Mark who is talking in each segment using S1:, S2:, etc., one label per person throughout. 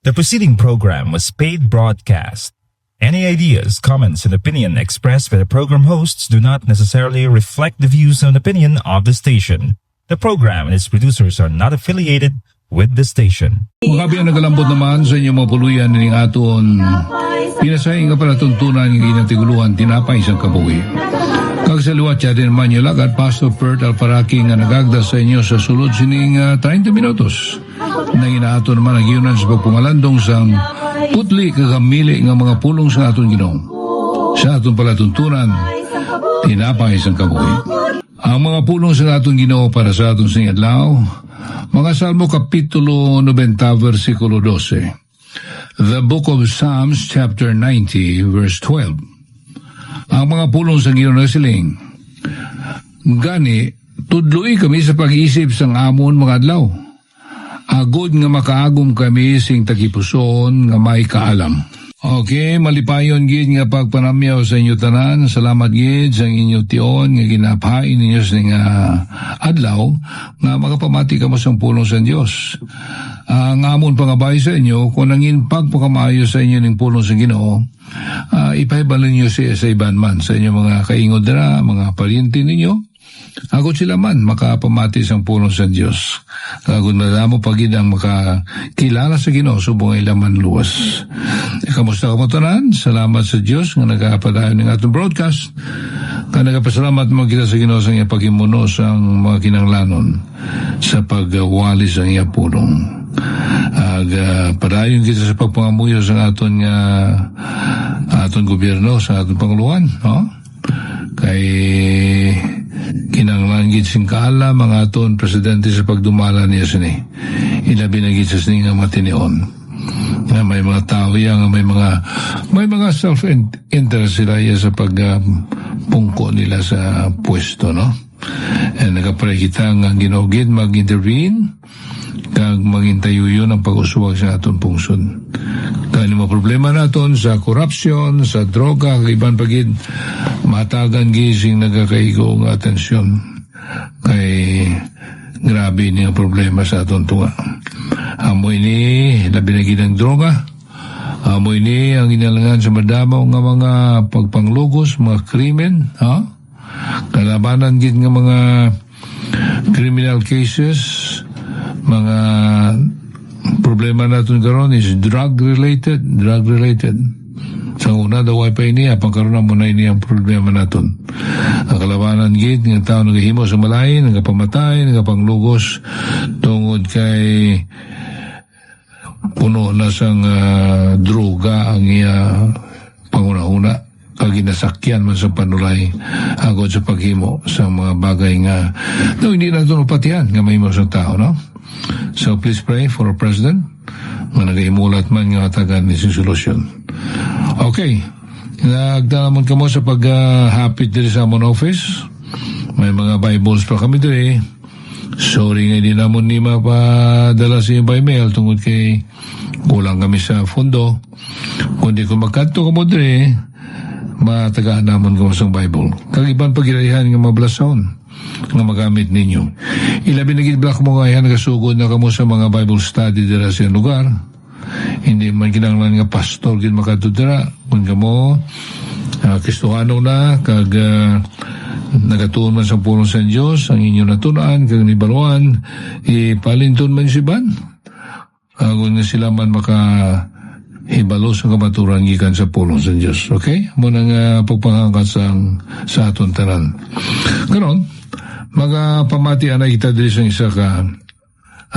S1: The preceding program was paid broadcast. Any ideas, comments, and opinion expressed by the program hosts do not necessarily reflect the views and opinion of the station. The program and its producers are not affiliated with the station.
S2: Mga kabiyan nagalambot naman sa inyong mga puluyan ng aton pinasayang nga pala tuntunan ng inatiguluhan tinapay isang kabuhi. Kag sa liwat siya din naman yung lagad, Pastor Bert Alparaki nga nagagda sa inyo sa sulod sining 30 minutos na inaato naman ang iyunan sa pagpumalandong sang putli kagamili nga mga pulong sa aton Ginoo. Sa aton pala tuntunan, tinapay isang kabuhi. Ang mga pulong sa aton Ginoo para sa aton sing adlaw, mga Salmo Kapitulo 90, versikulo 12. The Book of Psalms, chapter 90, verse 12. Ang mga pulong sa Ginoo nagsiling, gani, tudloy kami sa pag-iisip sang amon mga adlaw. Agod nga makaagom kami sing tagipuson nga may kaalam. Okay, malipayon gid nga pagpanamyaw sa inyo tanan. Salamat gid sa inyo tion nga ginaphain ninyo sa nga adlaw nga makapamati kamo sa pulong sa Dios. Ang amon pangabay sa inyo kung nangin pagpakamaayo sa inyo ning pulong sa Ginoo, ipahibalan niyo sa iban man sa inyo mga kaingod dira, mga paryente ninyo. Ako sila man makapamati sang pulong sa Dios. Kagud madamo pagid ang makakilala sa Ginoo subong ay laman luwas. Kamusta ka mo tanan? Salamat sa Dios nga nagapadayon ng atong broadcast. Nagapasalamat mo kita sa Ginoo sa iyang paghimuno sa mga kinahanglanon sa pagwali sa iyang pulong. Padayon kita sa pagpangamuyo sa aton gobyerno, sa aton panguluhan, no? Kay kinanglan gid sing kaala mga aton presidente sa pagdumala niya sini. Ilabi na gid sa sini nga matinion. Na may mga tao yang may mga self-interest sila sa pagpungko nila sa pwesto, no? Nagapray kita nga ginugid mag-intervene kag magintayuyo ng pag-uswag sa aton pungsod. Kani mo problema naton sa korupsyon, sa droga, kag iban pagid matagan gising nagakaigo nga atensyon kay grabe ni ang problema sa aton tunga. Amoy ni labi na gid ang droga, amoy ni ang inalangan sa madamaw nga mga pagpanglugos, mga krimen, ha? Kalabanan gid nga mga criminal cases, mga problema natin karon is drug related. Sa una daw ay pa ini pangkaron na muna ini ang problema naton. Ang kalabanan gid nga tao nagahimo sa malain, nagapamatay, nagapanglugos tungod kay puno na sang droga ang iya panguna-una kag ginasakyan man sa panulay agod sa paghimo sa mga bagay nga hindi natin upatihan nga mahimo sa tao, no? So please pray for our president nga nagaimulat man nga tagan ni solusyon. Okay, nagdalamon ka mo sa paghapit diri sa amon office. May mga Bibles pa kami diri. Sorry nga di namon ni mapadala sa by mail tungod kay kulang kami sa fondo. Kundi kung magkanto ka mo diri, matagaan namon ka mo sa Bible. Kag ibang pagirahan nga mablason nga magamit ninyo. Ilabi na gid black mo nga nagasugod na kamo sa mga Bible study dira sa lugar. Hindi man kinahanglan nga pastor gid makadudra kun kamo Kristohano na kag nagatuon man sa pulong sa Dios ang inyo natunan kag nibaluan ipalinton man si ban. Kung sila man hibalo sa kamaturan gikan sa pulong sa Dios. Okay? Mo nang pagpangangkat sa aton tanan. Karon magpamatian na kita diri sa isa ka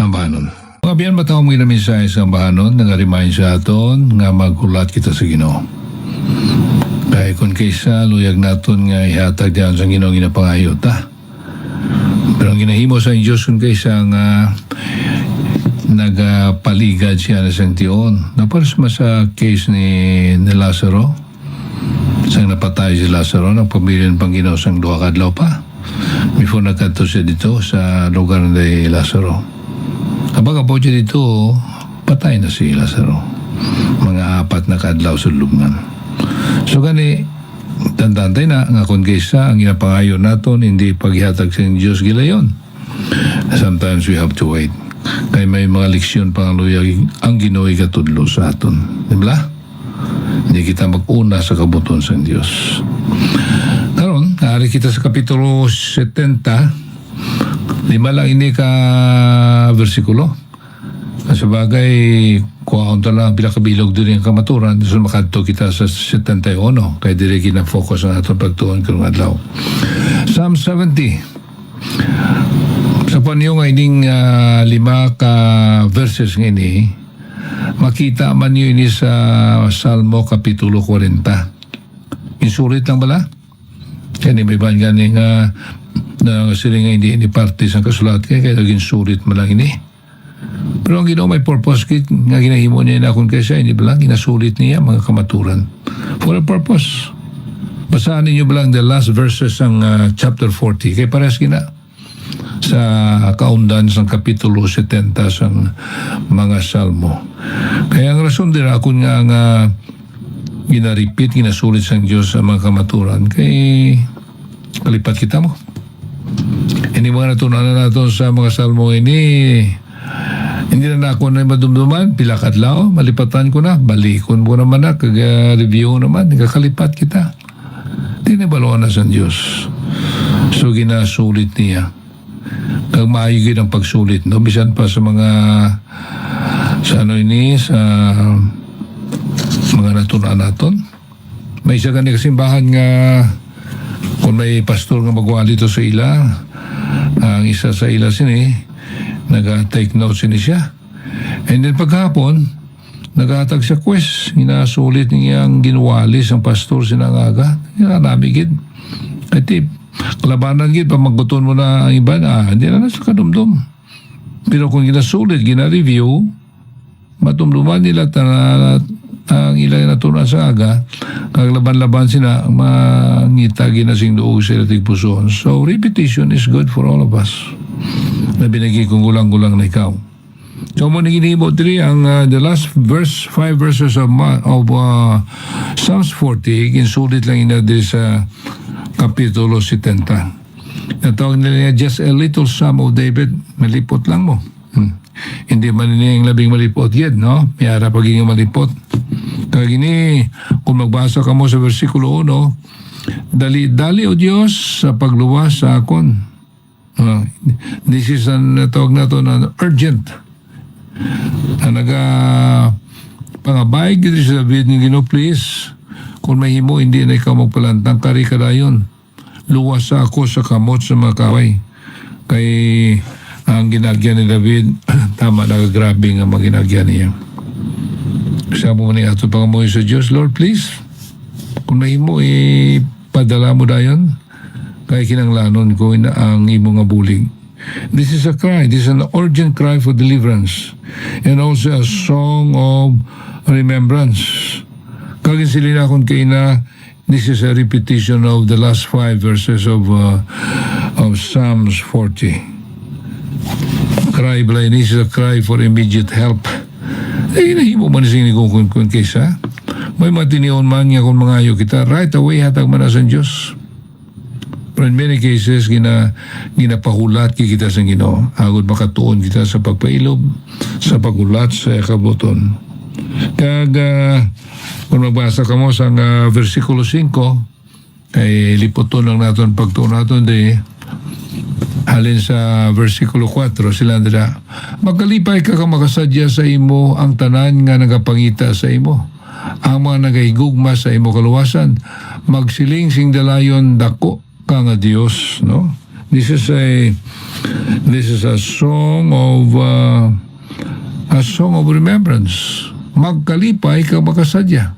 S2: ambanon. Mga biyan matawag mo ginaminsay sa ambanon, nag-remind sa aton nga magkulat kita sa Ginoo. Kaya kung kaysa luyag naton nga ihatag diyan sa Ginoo ginapangayo ta. Pero ang ginahimo sa Diyos kung kaysa nga nagapaligad siya na sang tion. Naparas mo sa case ni Lazaro. Sang napatay si Lazaro, nagpabilin pang Ginoo sang 2 kadlaw pa. Before nagkanto siya dito sa lugar ni Lazaro. Kapag po siya dito, patay na si Lazaro. Mga 4 na kadlaw sa lubngan. So gani, tandantay na nga kung kaysa ang ginapangayo naton hindi paghihatag sa Diyos gilayon. Sometimes we have to wait. Kaya may mga leksyon pang luyag ang Ginoo'y katudlo sa aton. Di ba? Hindi kita mag-una sa kabuton sa Diyos. Karon, naari kita sa Kapitulo 70, 5 lang ini ka versikulo. Sa bagay, kuhaon lang pinakabilog din yung kamaturan. So makadto kita sa 71. Kaya dire focus ang atong pagtuon karong adlaw. Psalm 70. Sa panyo nga ining 5 ka verses nga ini, makita man nyo ini sa Salmo Kapitulo 40. Insulit lang bala? Kaya may ban gani nga na sila nga hindi parte sa kasulat kaya naging sulit man lang ini. Pero ang Ginoo may purpose kit nga ginahimo niya na kung kaysa hindi ba lang ginasulit niya mga kamaturan for a purpose. Basahan ninyo ba lang the last verses ng chapter 40 kay parehas gina sa kaundan sa Kapitulo 70 sa mga Salmo. Kaya ang rason din ako nga ginaripit, ginasulit sa Diyos sa mga kamaturan kay kalipat kita mo. Ini mga natunan na natin sa mga Salmo ini, hindi na ako na madumduman, pilakat lao, malipatan ko na, balikon ko naman na, kag-review naman, kakalipat kita. Tinibaluan na sa Diyos. So ginasulit niya. Kag maayos ang pagsulit, no? Bisan pa sa mga sa mga natunan naton. May isa gani kasimbahan nga kung may pastor nga magwali to sa ila, ang isa sa ila sini nag-take notes ni siya. And then paghapon, nag-atag siya quest. Inasulit niya ang ginuwali ang pastor sinangaga. Namigid. At kalabanan gid, pamagbuton mo na ang iba hindi na sa kadumdum. Pero kung ginasulit, gina-review, matumduman nila ang ilang natunan sa aga, kaglaban-laban sila, mangita ginasing doog sila tigpuson. So, repetition is good for all of us. Na binagi kong gulang-gulang na ikaw. So, mo naginihimo diri ang the last verse, 5 verses of Psalms 40, ginsulit lang ina diri sa Kapitulo 70. Natawag nila niya, just a little Psalm of David, malipot lang mo. Hindi man niya yung labing malipot yet, no? May harap pagiging malipot. Kaya gini, kung magbasa ka mo sa versikulo 1, dali o Diyos sa pagluwas sa akon. This is tawag na ito na urgent. Pangabay gito sa David ng Ginoo, please. Kung mahimo, hindi na ikaw magpalantang kari kadayon. Luwas sa ako sa kamot sa mga kaway. Kay ang ginagyan ni David, tama na grabe nga maginagyan niya. Sabi mo ni ato pangamoy sa Diyos, Lord, please. Kung mahimo, padala mo dayon. Kaya kinanglanon ko na ang imo nga bulig. This is a cry. This is an urgent cry for deliverance. And also a song of remembrance. Kaginsilin akong kaina, this is a repetition of the last 5 verses of Psalms 40. Cry balay, this is a cry for immediate help. Nahimo man siya kung kaysa. May matinion man nga kung mangayo kita, right away hatag man sa Diyos. Pero in many cases, ginapahulat kita sa Ginoo. Agod makatuon kita sa pagpailob, sa pagulat sa kabuton. Kag kung magbasa ka mo sa versikulo 5, ay lipoton lang natin pagtuon natin halin sa versikulo 4, sila nila, magkalipay ka makasadya sa imo ang tanan nga nagapangita sa imo. Ang mga nagahigugma sa imo kaluwasan, magsiling sing dalayon dako ka nga Dios, no? This is a song of remembrance. Magkalipay ka makasadya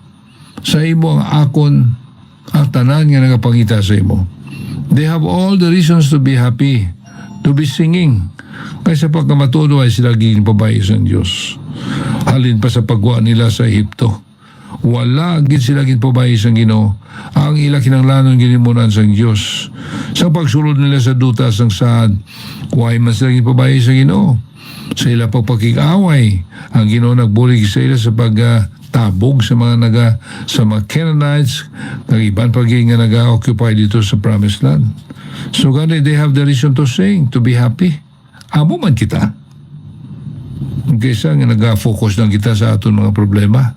S2: sa imo ang akon ang tanan nga nagapangita sa imo. They have all the reasons to be happy, to be singing. Kaysa pagkamatudo ay sila ginpabay sa Diyos. Halin pa sa pagwa nila sa Ehipto. Wala gid sila ginpabay sa Ginoo. Ang ila kinanglanon ginimunan sa Diyos. Sa pagsulod nila sa duta sang saad, kuhay man sila ginpabay sa Ginoo. Sa ila pagpakig-away, ang Ginoo nagbulig sa ila sa pagtabog sa mga Canaanites, kag iban pagiging nga naga-occupy dito sa Promised Land. So gani, they have the reason to sing, to be happy. Amo man kita. kaysa nga nag-focus lang kita sa aton mga problema.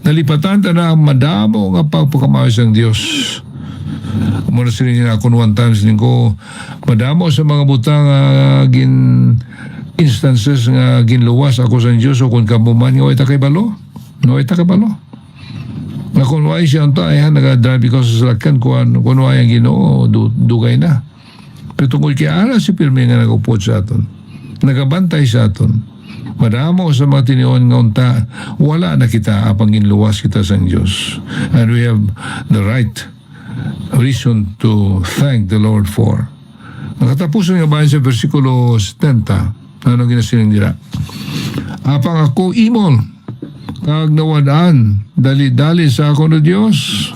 S2: Nalipatan ta na madamo nga pagpakamawis ang Dios. Muna sila niya ako one times din ko, madamo sa mga butang instances nga ginluwas ako sa Diyos o kung kamuman nga ita kay balo. No, ita kay balo. Na kung wala siya ang tayo, nag-drive ko sa salakyan, kung wala yung Ginoo, dugay na. Pero tungkol kaya ala si Pirme nga nag-upot sa aton. Nagabantay sa aton. Madamo sa mga tinion nga unta, wala na kita apang ginluwas kita sa Diyos. And we have the right reason to thank the Lord for. Nakatapusan nga bayan sa versikulo 70, ano ginasiling dira? Apang ako imol, kag nawadaan, dali-dali sa ako na Diyos.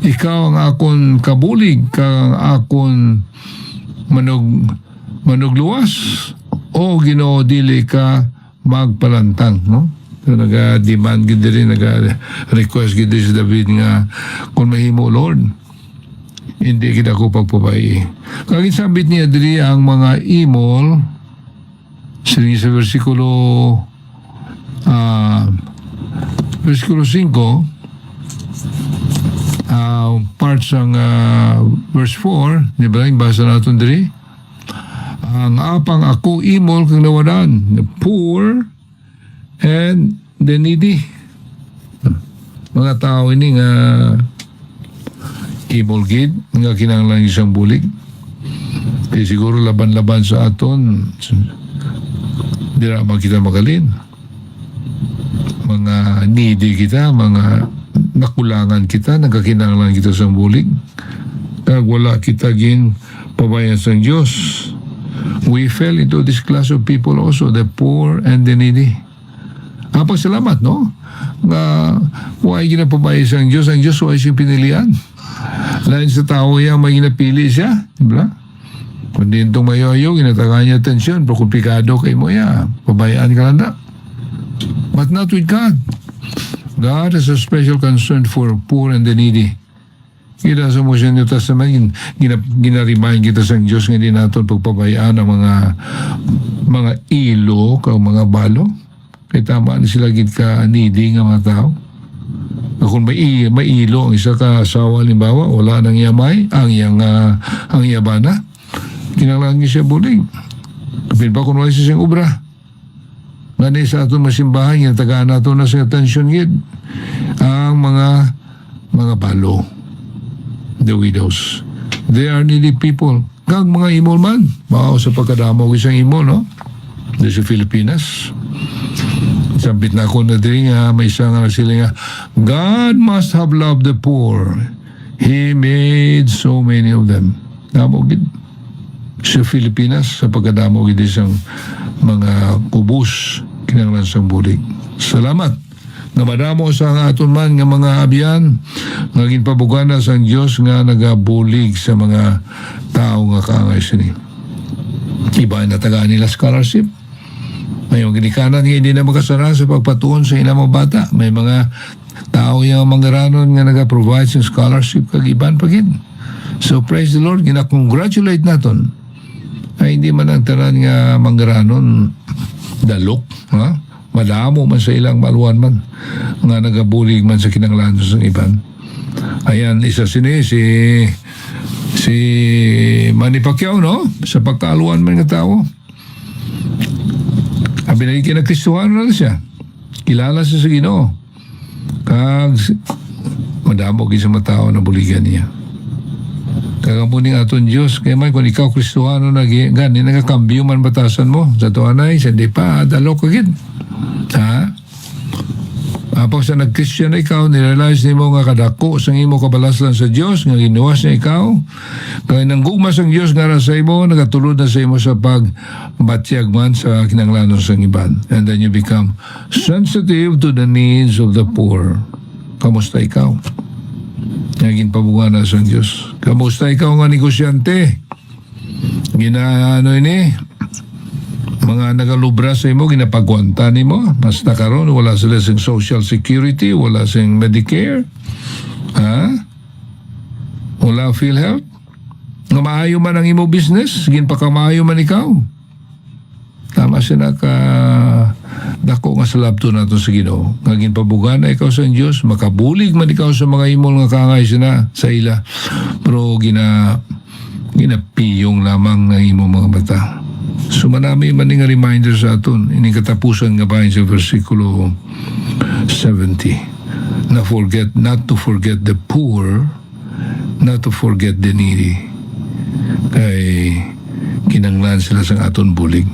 S2: Ikaw ang akon kabulig, kag akon manugluwas, o Ginoo dili ka magpalantang, no? So, naga-demand gid rin, naga-request gid si David nga kung mahimo Lord, hindi kita ko pagpabayi. Kag sabit niya diri ang mga imol sa versikulo 5, parts ng verse 4, di ba? Yung basa natin diri. Ang apang ako imol kang nawadan, the poor and the needy. Mga tao ini nga imol gid, nga kinahanglan isang bulig. Kaya siguro laban-laban sa aton, di naman kita magalin. Mga needy kita, mga nakulangan kita, nagkakinanglan kita sa bulig. Kag wala kita gin pabayan sa Diyos. We fell into this class of people also, the poor and the needy. Salamat, no? Nga, huwag ginapabayan sa Diyos. Ang Diyos huwag siyang pinilian. Lain sa tao yan, may ginapili siya. Diba? Kundi itong mayoyo, ginatagaan niya atensyon, pero komplikado kay mo yan, pabayaan ka lang na. But not with God. God has a special concern for poor and the needy. Kita sa mo sa New Testament, ginarimahin kita sa Diyos nga hindi natin pagpabayaan ang mga ilo o mga balo. Kaya tama na sila gid ka needy nga mga tao. Kung may ilo ang isa ka asawa, limbawa, wala nang yamay, ang yabana, kinanglangan siya bulig. Kapit pa kung wala siya siyang obra. Ngani sa aton masimbahan, yung tagaan nato na sa atensyon gid ang mga balo, the widows. They are needy people. Kag mga imol man, mao sa pagkadamo isang imol, no? Di sa Pilipinas. Sabit na ako na din nga, may isang sila nga, God must have loved the poor. He made so many of them. Damo gid sa Pilipinas, sa pagkadamo gid isang mga kubus kinanglan sa bulig. Salamat nga madamo sa aton man nga mga abyan nga ginpabugana sa Dios nga nagabulig sa mga tao nga kaangay sini. Iba na tagaan nila scholarship. May mga ginikanan nga hindi na makasara sa pagpatuon sa ilang mga bata. May mga tao yung manggaranon nga nag-provide sa scholarship kag iban pagid. So praise the Lord, gina-congratulate naton. Ay hindi man ang tanan nga manggaranon dalok, ha? Madamo man sa ilang maluan man nga nagabulig man sa kinanglan sa iban. Ayan, isa si Manny Pacquiao, no? Sa pagkaaluan man nga tao. Abinagin na Kristohano na siya. Kilala siya sa Ginoo. Kag madamo sa mga tao na buligan niya. Kagamuning aton Diyos, kaya man kung ikaw Kristohano na gani, nagakambyo man batasan mo sa tuanay, sa di pa, adalo ka gid. Ha? Apos sa nag-Christian na ikaw, nirealize ni mo nga kadako sa imo kabalaslan sa Diyos, nga ginuwas niya ikaw, kaya nang gugmas ang Diyos nga sa imo, nagatulod na sa imo sa pagbatyag man sa kinanglanon sa iban. And then you become sensitive to the needs of the poor. Kamusta ikaw? Naging pabuga na sa Diyos. Kamusta ikaw nga negosyante? Mga nagalubra sa imo, ginapagwanta ni mo. Mas nakaroon, wala sila sing social security, wala sing Medicare. Ha? Wala PhilHealth. Nga maayo man ang imo business, ginpakamaayo man ikaw. tama siya dako nga sa labto nato sa Ginoo. Nga ginpabugan na ikaw sa Dios, makabulig man ikaw sa mga imol nga kangay sina sa ila. Pero ginapiyong lamang ng imo mga mata. So manami man nga reminder sa aton, ining katapusan nga bahin sa versikulo 70. Not to forget the poor, not to forget the needy. Kay kinanglan sila sa aton bulig.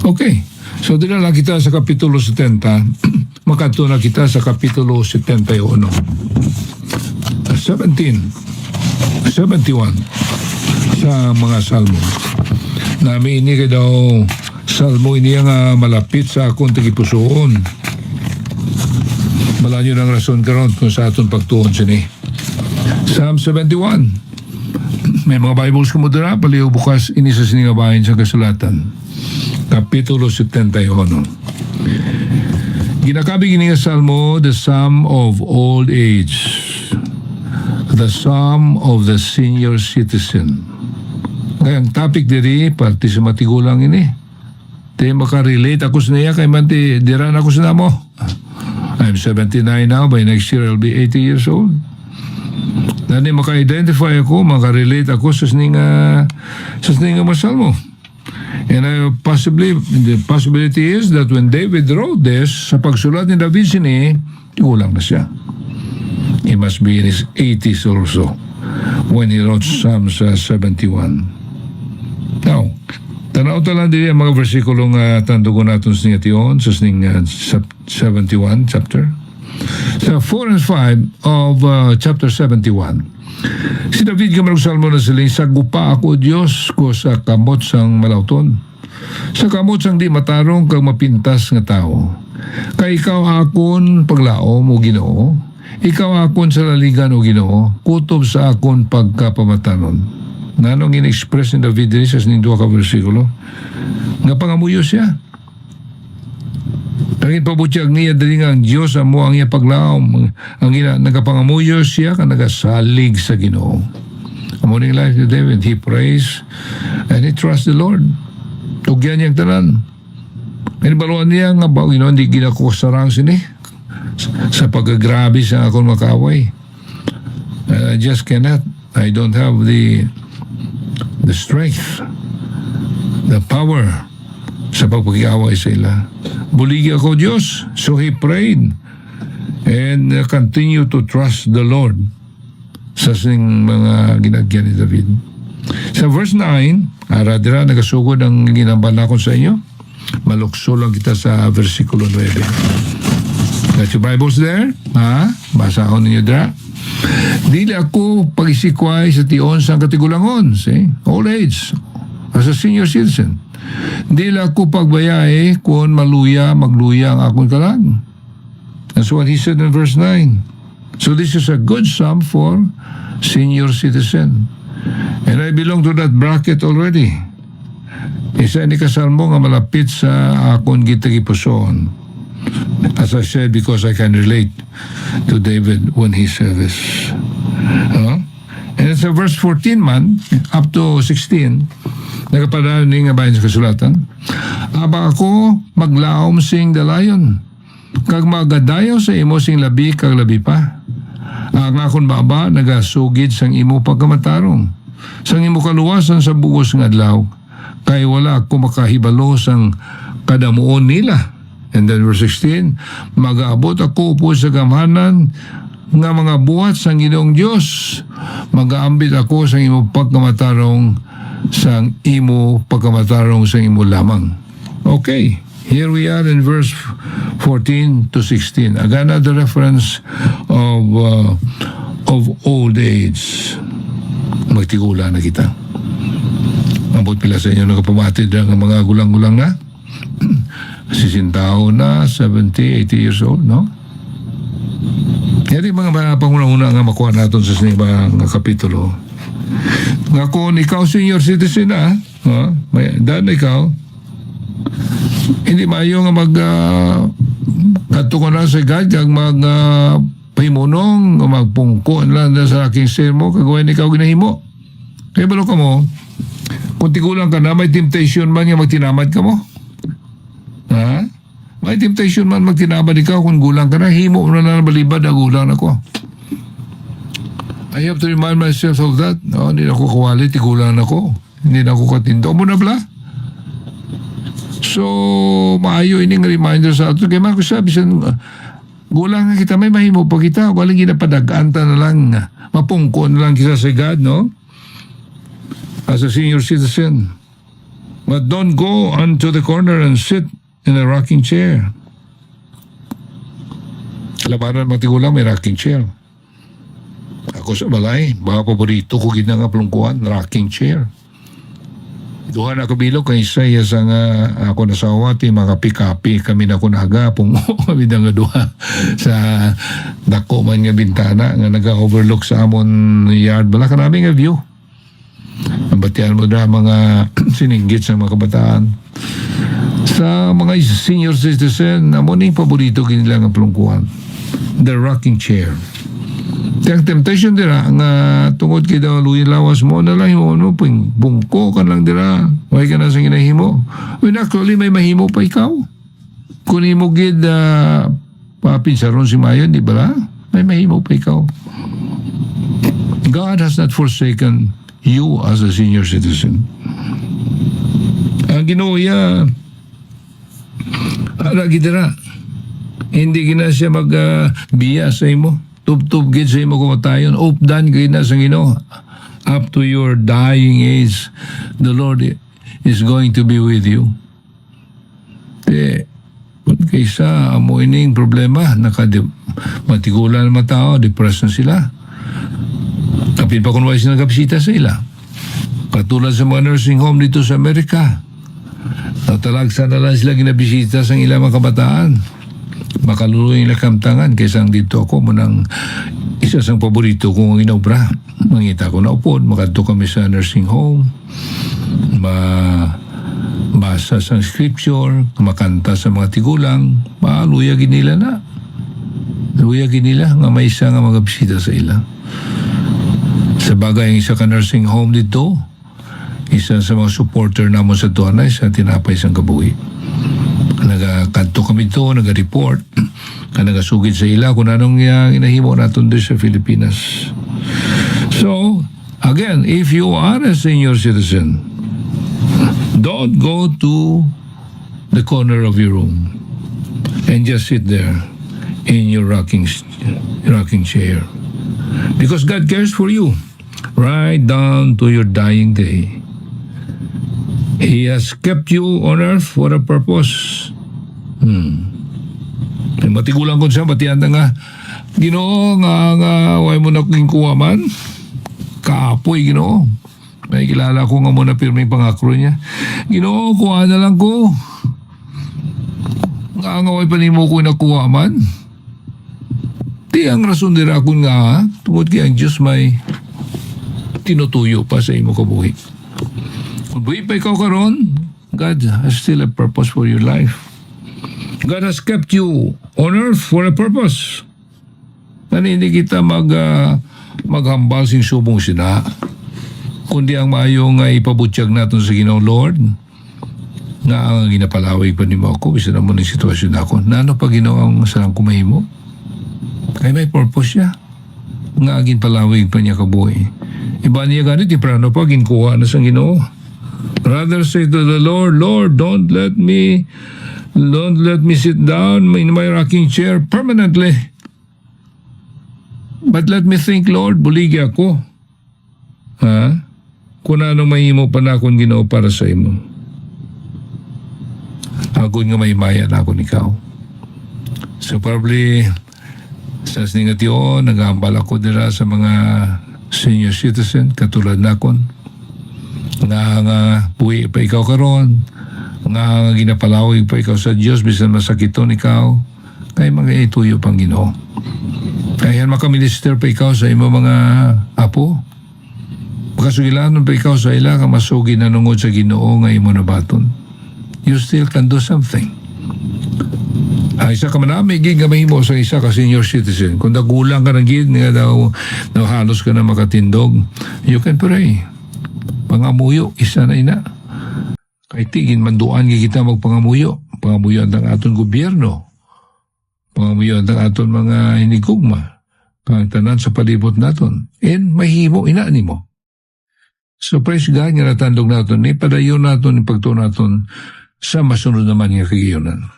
S2: Okay. So dinala kita sa kapitulo 70, makato na kita sa kapitulo 71. 71 sa mga salmo. Nami ini kay daw salmo ini nga malapit sa akong tagipusoon. Malanyo ng rason karon kung sa aton pagtuon sini. Psalm 71. May mga Bibles ko mo dira, paliw bukas ini sa siningabahin sa kasulatan. Kapitulo 71. Ginakabi gini nga salmo, the psalm of old age, the psalm of the senior citizen. Kaya ang topic diri, parte sa matigulang ini. Di makarelate ako sa niya, kay manti, diran ako sa namo. I'm 79 now, by next year I'll be 80 years old. Dani maka-identify ako, makarelate ako sa sininga masalmo. And the possibility is that when David wrote this, sa pagsulat ni David sini, kulang na siya. He must be in his 80s or so when he wrote Psalms 71. Now, tanaw talang din ang mga versikulong tandugo natin sa niya sa 71 chapter. Sa 4 and 5 of chapter 71, si David kamarog salmo na siling, sagupa ako Diyos ko sa kamot sang malauton, sa kamot sang di matarong kag mapintas nga tao. Kay ikaw akon paglaom o Ginoo, ikaw akon sa laligan o Ginoo, kutob sa akon pagkapamatanon. Nanong in-express ni David rin sa sinindua ka versikulo, nga pangamuyo siya. Tangin pabutyag niya dali nga ang Diyos amo ang iya paglaom, ang nagapangamuyo siya ka nagasalig sa Ginoo. Amo ning life ni David, he prays and he trusts the Lord. Tugyan niyang tanan. Inibaluan niya nga ba, hindi ginako sarang sini sa pagagrabe sa akong makaway. I just cannot. I don't have the strength, the power sa pagpag-iaway sa ila. Buligi ako Diyos. So he prayed and continue to trust the Lord sa sing mga ginagyan ni David. Sa verse 9, aradira nagasugod ang ginambala ko sa inyo. Malukso lang kita sa versikulo 9. Got your Bibles there? Basahon ninyo dira. Dili ako pag-isikway sa tion sa katigulangon. See? Old age. As a senior citizen. Dili ako pagbayae kung magluya ang akong kalag. That's what he said in verse 9. So this is a good psalm for senior citizen. And I belong to that bracket already. Isa ni kasalmo nga malapit sa akong gitagipuson. As I said, because I can relate to David when he said this. And it's a verse 14 man, up to 16, nagapadaan nga bayan sa kasulatan. Aba ako maglaom sing dalayon, kag magadayaw sa imo sing labi kag labi pa. Ang akon baba nagasugid sang imo pagkamatarong, sang imo kaluwasan sa buos nga adlaw, kay wala ako makahibalo sang kadamuon nila. And then verse 16, mag-aabot ako po sa gamhanan nga mga buhat sang Ginoong Dios, mag-aambit ako sa imo pagkamatarong sang imo pagkamatarong sang imo lamang. Okay, here we are in verse 14 to 16. Again, another reference of old age. Magtigula na kita. Mabot pila sa inyo nakapamatid ang mga gulang-gulang na. 60 taon na, 70, 80 years old, no? Yan yung mga panguna-una nga makuha natin sa sinibang kapitulo. Nga kung ikaw senior citizen na, dan ikaw, hindi maayo nga katukan na sa God, kag pahimunong, magpungko lang sa aking sermo, kagawin ikaw ginahimo. Kaya balo ka mo, kung tigulang ka na, may temptation man nga magtinamad ka mo. May temptation man magtinabad ikaw kung gulang ka na, himo mo na balibad na gulang ako. I have to remind myself of that. No, hindi na ako kawali, tigulang ako. Hindi na ako katindo mo na bala. So, maayo ining reminder sa ato. Kaya ko sabi sa gulang nga kita, may mahimo pa kita. Walang ginapadaganta na lang, mapungko na lang kita sa God, no? As a senior citizen. But don't go onto the corner and sit in a rocking chair. Labanan matigulang may rocking chair. Ako sa balay, baka paborito ko gina nga plungkuan, rocking chair. Duha na kabilog kay Isaiah sa nga ako nasawa ti mga pikapi kami na kunaga pungo kami na nga duha sa dako man nga bintana nga naga-overlook sa amon yard. Bala ka namin nga view. Ang batian mo na mga sininggit sa mga kabataan. Sa mga senior citizen, amon yung paborito kinila nga plungkuan. The rocking chair. Ang temptation dira nga tungod kay daw luyin lawas mo na lang mo no bungko ka lang dira way ka na sa ginahimo when actually may mahimo pa ikaw kung imo gid papinsaron si Mayon di ba may mahimo pa ikaw. God has not forsaken you as a senior citizen. Ang Ginoo ya ara gid dira hindi gina siya biya sa imo. Tub-tub gid sa imo kumatayon. Updan gid na sa Ginoo. Up to your dying age, the Lord is going to be with you. Kaysa amo ining problema, matigulan ang mga tao, depressed na sila. Kapit pa kung wala sila nagkapsita sa ila. Katulad sa mga nursing home dito sa Amerika. Natalagsa na lang sila ginabisita sa ilang mga kabataan. Makaluluin na kamtangan kaysa dito ako munang isa sang paborito kong inobra. Mangita ko na upod, makadto kami sa nursing home, mabasa sa scripture, makanta sa mga tigulang, maaluya ginila na. Luya ginila nga may isa nga mga bisita sa ila. Sa bagay, isa ka nursing home dito, isa sa mga supporter namon sa tuanay sa tinapay sang kabuhi. Nagakanto kami to, naga-report, nagasugid sa ila kung anong inahimo natin doon sa Pilipinas. So, again, if you are a senior citizen, don't go to the corner of your room and just sit there in your rocking chair. Because God cares for you right down to your dying day. He has kept you on earth for a purpose. Matigulang ko siya, batiyan na nga, Ginoo, nga, way mo na kuha man. Kaapoy, Ginoo. May kilala ko nga muna pirming pangakro niya. Ginoo, kuha na lang ko. Nga way pa ni mo ko nakuha man. Di ang rason nila ako nga, tungkol kaya ang Diyos may tinutuyo pa sa imo kabuhi. Kung buhay pa ikaw karon, God has still a purpose for your life. God has kept you on earth for a purpose. Hindi kita maghambal sing subong sina. Kundi ang maayong ipabutyag natin sa Ginoong Lord, nga ang ginapalawig pa ni mo ako, bisa naman ng sitwasyon ako. Nano pa Ginoo ang sarang kumahimo? Kaya may purpose siya. Nga agin palawig pa niya kabuhi. Iba niya ganit, iprano pa, ginkuha na sa Ginoo. Rather say to the Lord, Lord, don't let me sit down in my rocking chair permanently. But let me think, Lord, buligi ako. Kung anong mahimo pa na akong Ginoo para sa imo. Ako nga may maya na ako ikaw. So probably, sa siningation, nag-aambal ako dira sa mga senior citizen, katulad na akon. Nga buwi pa ikaw karon, nga ginapalawig pa ikaw sa Diyos, bisan masakiton ikaw, kay mga ituyo pang Ginoo. Kaya makaminister pa ikaw sa imo mga apo. Makasugilanon pa ikaw sa ila, ka masugi na nungod sa Ginoo nga imo nabaton. You still can do something. Isa ka man may gig nga mahimo sa isa ka senior citizen. Kung nagulang ka ng gig, nga daw halos ka na makatindog, you can pray. Pangamuyo, isa na ina. Kay tigin manduan kita magpangamuyo. Pangamuyo ang aton gobyerno. Pangamuyo ang aton mga hinigugma. Kang tanan sa palibot naton. And mahimo inaani mo. So praise God nga natandog naton ni padayon naton ipagtuon naton sa masunod naman nga kagiyonan.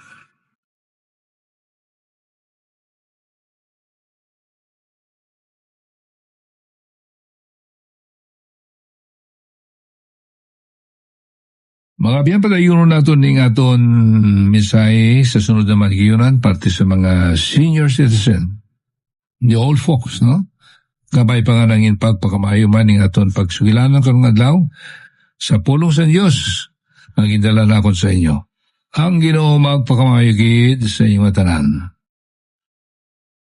S2: Mga biyan padayon naton ning aton mensahe sa sunod naman kagiyonan parte sa mga senior citizen. The old folks, no? Gabay pa nga nangin pagpakamayo man ning aton pagsugilanan karong adlaw sa pulong sa Dios ang gindala nakon sa inyo. Ang Ginoo magpakamayo gid sa inyong tanan.